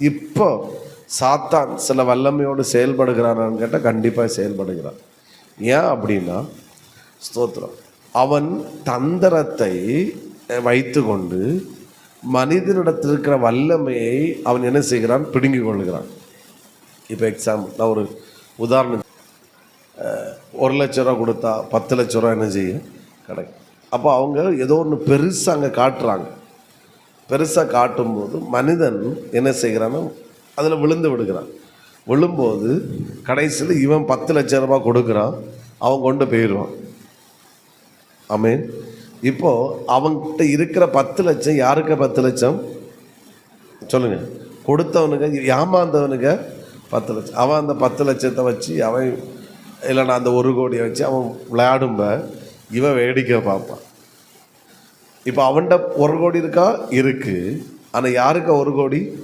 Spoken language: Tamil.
இப்போ சாத்தான் சில வல்லமையோடு செயல்படுகிறானான்னு கேட்டால் கண்டிப்பாக செயல்படுகிறான். ஏன் அப்படின்னா, ஸ்தோத்திரம், அவன் தந்திரத்தை வைத்து கொண்டு மனிதனிடத்தில் இருக்கிற வல்லமையை அவன் என்ன செய்கிறான்? பிடுங்கி கொள்ளுகிறான். இப்போ எக்ஸாம்பிள், நான் ஒரு உதாரணம், 1 லட்ச ரூபா கொடுத்தா 10 லட்ச ரூபா என்ன செய்யும்? கிடைக்கும். அப்போ அவங்க ஏதோ ஒன்று பெருசாக அங்கே காட்டுறாங்க. பெருசாக காட்டும்போது மனிதன் என்ன செய்கிறான்னா அதில் விழுந்து விடுகிறான். விழும்போது கடைசியில் இவன் 10 லட்ச ரூபா கொடுக்குறான், அவன் கொண்டு போயிடுவான். ஆமென். இப்போது அவன்கிட்ட இருக்கிற 10 லட்சம் யாருக்கு? 10 லட்சம் சொல்லுங்க. கொடுத்தவனுங்க, ஏமாந்தவனுங்க 10 லட்சம். அவன் அந்த 10 லட்சத்தை வச்சு அவன், இல்லைன்னா அந்த 1 கோடியை வச்சு அவன் விளையாடும்ப இவன் வேடிக்கை பார்ப்பான். இப்போ அவன்கிட்ட 1 கோடி இருக்கா? இருக்குது. ஆனால் யாருக்கு 1 கோடி?